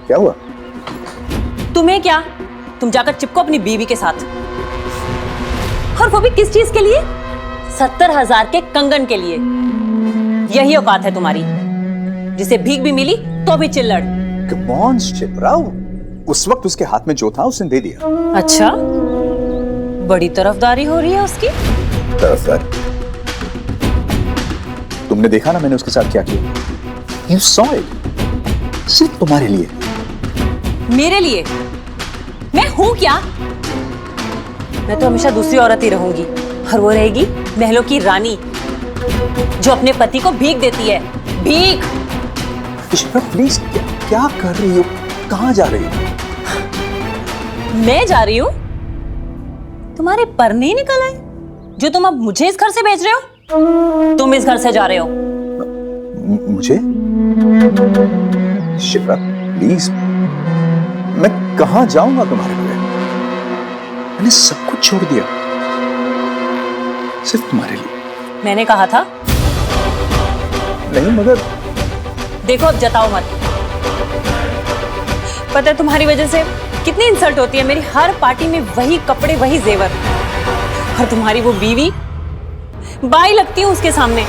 क्या हुआ? तुम्हें क्या, तुम जाकर चिपको अपनी बीवी के साथ। और वो भी किस चीज के लिए? 70,000 के कंगन के लिए। यही औकात है तुम्हारी, जिसे भीख भी मिली तो भी चिल्लड़। Come on, शिप्रा, उस वक्त उसके हाथ में जो था उसने दे दिया। अच्छा, बड़ी तरफदारी हो रही है उसकी। तरफदारी? तुमने देखा ना मैंने उसके साथ क्या किया। You saw it. सिर्फ तुम्हारे लिए। मेरे लिए? मैं हूं क्या? मैं तो हमेशा दूसरी औरत ही रहूंगी, और वो रहेगी महलों की रानी, जो अपने पति को भीख देती है। भीख। शिप्रा प्लीज, क्या कर रही हो? कहां जा रही हो? मैं जा रही हूं? तुम्हारे पर नहीं निकल आए जो तुम अब मुझे इस घर से भेज रहे हो? तुम इस घर से जा रहे हो। मुझे? शिप्रा प्लीज, मैं कहां जाऊंगा तुम्हारे बगैर? मैंने सब कुछ छोड़ दिया सिर्फ तुम्हारे लिए। मैंने कहा था। नहीं मगर देखो, अब जताओ मत। पता है तुम्हारी वजह से कितनी इंसल्ट होती है मेरी। हर पार्टी में वही कपड़े, वही जेवर, और तुम्हारी वो बीवी बाई लगती हूँ उसके सामने।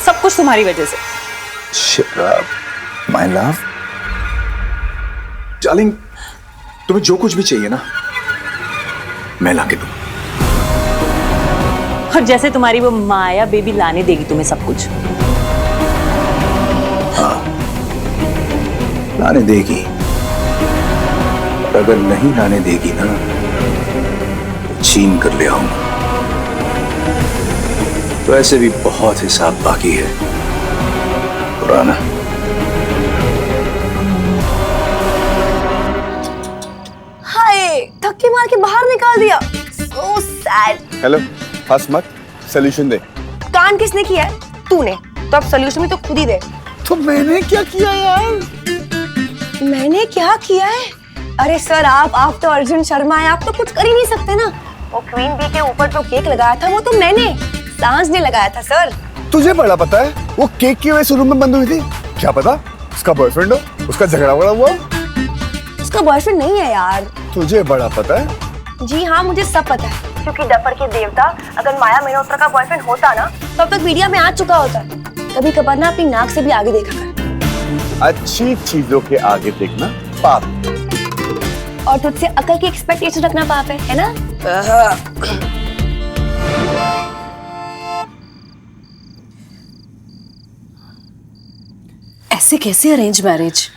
सब कुछ तुम्हारी वजह से। शिप्रा, माय लव, डार्लिंग, तुम्हें जो कुछ भी चाहिए ना मैं लाके दूं। और जैसे तुम्हारी वो माया बेबी लाने देगी तुम्हें सब कुछ। हाँ, लाने देगी। और अगर नहीं लाने देगी ना तो छीन कर ले आऊंगा। तो ऐसे भी बहुत हिसाब बाकी है पुराना। हाय, धक्के मार के बाहर निकाल दिया। So sad. हेलो, हंस मत, सोल्यूशन दे। कान किसने किया है? तूने। तो अब सोल्यूशन भी तो खुद ही दे। तो मैंने क्या किया यार? मैंने क्या किया है? अरे सर, आप तो अर्जुन शर्मा है, आप तो कुछ कर ही नहीं सकते ना। वो क्वीन बी के ऊपर जो केक लगाया था वो तो मैंने, सांझ ने लगाया था सर। तुझे बड़ा पता है वो केक की वजह से रूम में बंद हुई थी? क्या पता उसका बॉयफ्रेंड हो, उसका झगड़ा वगड़ा हुआ। उसका बॉयफ्रेंड नहीं है यार। तुझे बड़ा पता है? जी हाँ, मुझे सब पता है, क्योंकि डफर के देवता अगर माया मेहरोत्रा का बॉयफ्रेंड होता ना तब तक मीडिया में आ चुका होता। कभी कभार ना अपनी नाक से भी आगे देखा कर। अच्छी चीजों के आगे देखना पाप, और तुझसे अकल की एक्सपेक्टेशन रखना पाप है ना? ऐसे कैसे अरेंज मैरिज?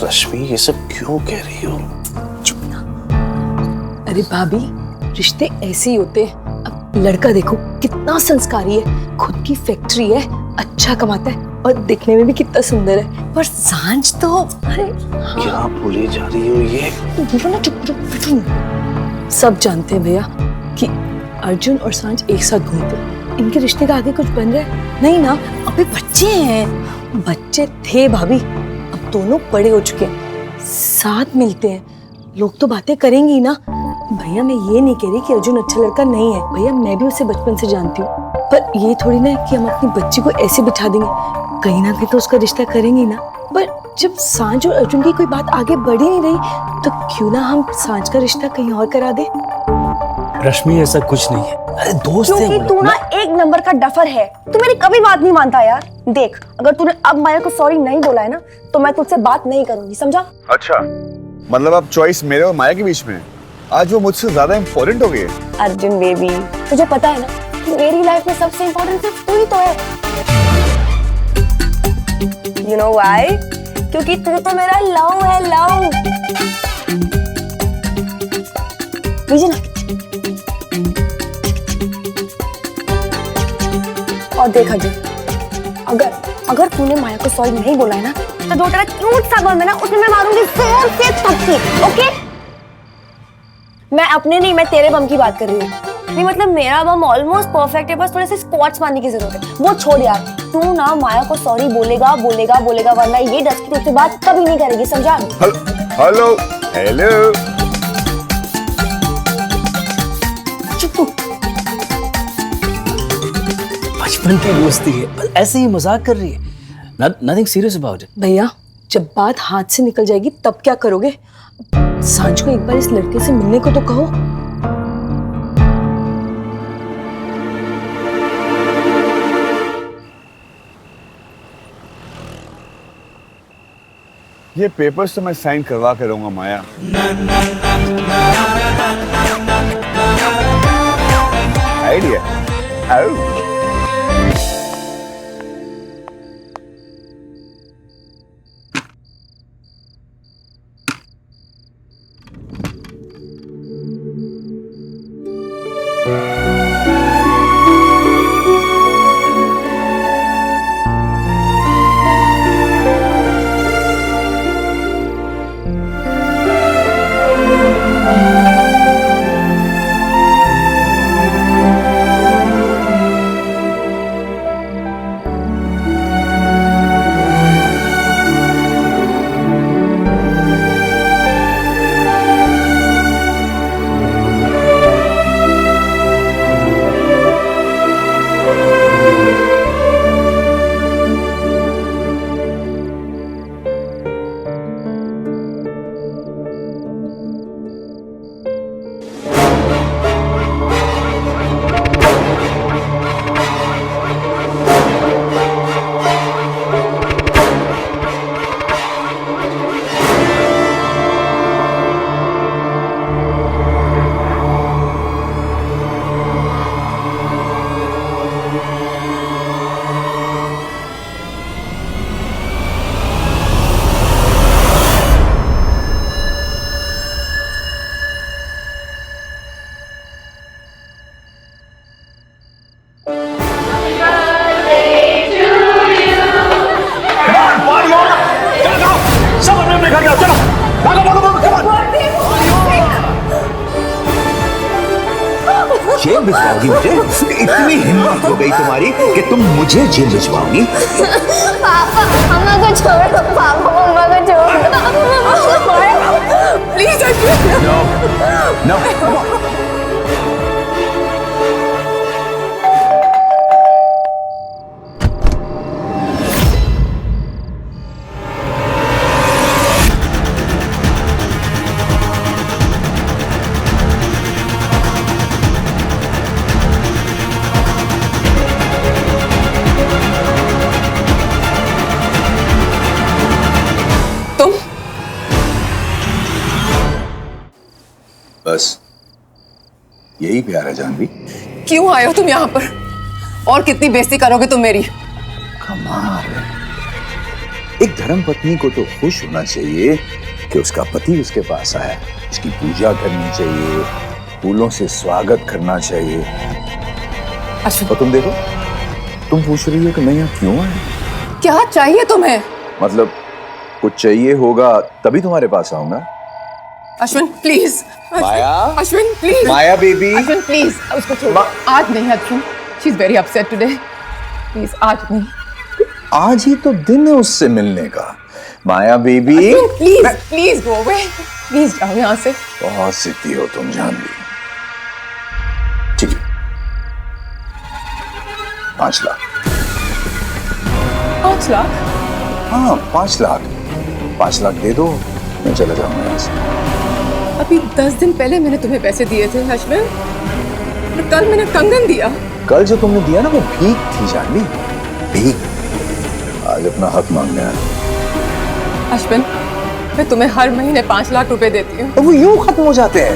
रश्मि, ये सब क्यों कह रही हो? चुप ना। अरे भाभी, रिश्ते ऐसे ही होते हैं। अब लड़का देखो कितना संस्कारी है, खुद की फैक्ट्री है, अच्छा कमाता है और दिखने में भी कितना सुंदर है। पर सांझ तो अरे क्या बोली जा रही हो ये? बोलो ना, चुप चुप चुप। सब जानते हैं भैया कि अर्जुन और सांझ एक साथ घूमते हैं। इनके रिश्ते का आगे कुछ बन रहा है? नहीं ना, अभी बच्चे हैं। बच्चे थे भाभी, अब दोनों बड़े हो चुके हैं, साथ मिलते हैं, लोग तो बातें करेंगे ही ना। भैया मैं ये नहीं कह रही कि अर्जुन अच्छा लड़का नहीं है, भैया मैं भी उसे बचपन से जानती हूँ। पर ये थोड़ी ना कि हम अपनी बच्ची को ऐसे बिठा देंगे, कहीं ना कहीं तो उसका रिश्ता करेंगे ना। पर जब सांझ और अर्जुन की कोई बात आगे बढ़ ही नहीं रही तो क्यों ना हम सांझ का रिश्ता कहीं और करा दे। रश्मि, ऐसा कुछ नहीं है। अरे दोस्त है क्योंकि तू ना एक नंबर का डफर है। तू मेरी कभी बात नहीं मानता यार। देख, अगर तूने अब माया को सॉरी नहीं बोला है ना तो मैं तुझसे बात नहीं करूंगी, समझा? अच्छा, मतलब अब चॉइस मेरे और माया के बीच में है। आज वो मुझसे ज्यादा इम्पोर्टेंट हो गई है। अर्जुन बेबी, तुझे पता है ना कि मेरी लाइफ में सबसे इम्पोर्टेंट सिर्फ तू ही तो है। You know why? क्योंकि तू तो मेरा लव है, लव। मुझे ना। और देख अर्जुन, अगर तूने माया को सॉरी नहीं बोला है ना तो जो तेरा क्यूट सा बम है ना उसमें मैं मारूंगी जोर से थप्पी, ओके? मैं अपने नहीं, मैं तेरे बम की बात कर रही हूँ। नहीं मतलब मेरा बम ऑलमोस्ट परफेक्ट है, बस थोड़े से स्क्वाट्स मारने की जरूरत है। वो छोड़ यार, तू ना माया को सॉरी बोलेगा वरना ये डस्ट तुझसे बात कभी नहीं करेगी, समझा? हेलो हेलो, चुप। बचपन की दोस्ती है, बस ऐसे ही मजाक कर रही है। Nothing serious about it. भैया जब बात हाथ से निकल जाएगी तब क्या करोगे? सांझ को एक बार इस लड़के से मिलने को तो कहो। ये पेपर्स तो मैं साइन करवा के रहूंगा माया। आइडिया। जेल भिजवाओगी मुझे? इतनी हिम्मत हो गई तुम्हारी कि तुम मुझे जेल भिजवाओगी? पापा मम्मा को छोड़ दो, पापा मम्मा को छोड़ दो प्लीज। No, come on. बस यही प्यार है जानवी। क्यों आए हो तुम यहाँ पर? और कितनी बेइज्जती करोगे तुम मेरी? कमाल है। एक धर्मपत्नी को तो खुश होना चाहिए कि उसका पति उसके पास आया, उसकी पूजा करनी चाहिए, फूलों से स्वागत करना चाहिए। अश्विन, तो तुम देखो, तुम पूछ रही हो कि मैं यहाँ क्यों आया? क्या चाहिए तुम्हें? मतलब कुछ चाहिए होगा तभी तुम्हारे पास आऊंगा। Ashwin please. Maya, Ashwin please. Maya baby, Ashwin please उसको छोड़ो। आज नहीं Ashwin, she is very upset today. Please आज नहीं। आज ही तो दिन है उससे मिलने का। Maya baby please please go away, please जाओ यहाँ से। बहुत सिद्धि हो तुम जानवी। ठीक है, 5 लाख। 5 लाख? हाँ 5 लाख। 5 लाख दे दो, मैं चला जाऊंगा यहाँ से। अभी 10 दिन पहले मैंने तुम्हें पैसे दिए थे अश्विन, और कल मैंने कंगन दिया। कल जो तुमने दिया ना वो भीख थी जानवी, भीख। आज अपना हक मांगने आया। अश्विन मैं तुम्हें हर महीने 5 लाख रुपए देती हूँ। और वो यूं खत्म हो जाते हैं।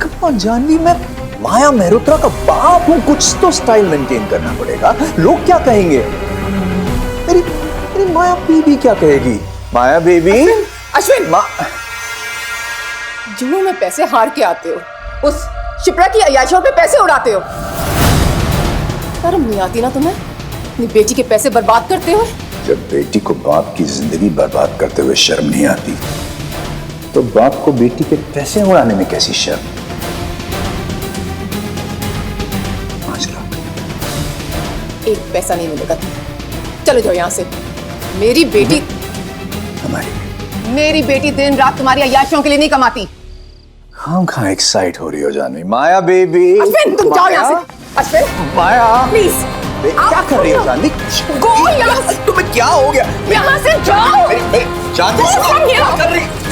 कम ऑन जानवी, मैं माया मेहरोत्रा का बाप हूँ, कुछ तो स्टाइल मेंटेन करना पड़ेगा। लोग क्या कहेंगे? मेरी माया बेबी क्या कहेगी? माया बेबी। अश्विन जुनू में पैसे हार के आते हो, उस शिप्रा की अय्याशियों पे पैसे उड़ाते हो। शर्म नहीं आती ना तुम्हें? अपनी बेटी के पैसे बर्बाद करते हो। जब बेटी को बाप की जिंदगी बर्बाद करते हुए शर्म नहीं आती, तो बाप को बेटी के पैसे उड़ाने में कैसी शर्म? 5 लाख। एक पैसा नहीं मिलेगा तुम्हें। चले जाओ यहाँ से। मेरी बेटी दिन रात तुम्हारी अय्याशियों के लिए नहीं कमाती। हम कहाँ एक्साइट हो रही हो जानवी? माया बेबी। अश्विन तुम जाओ यहाँ से। अश्विन माया प्लीज क्या कर रही हो जानवी? गो यहाँ से, तुम्हें क्या हो गया? यहाँ से जाओ। Janvi Go from here. क्या कर रही?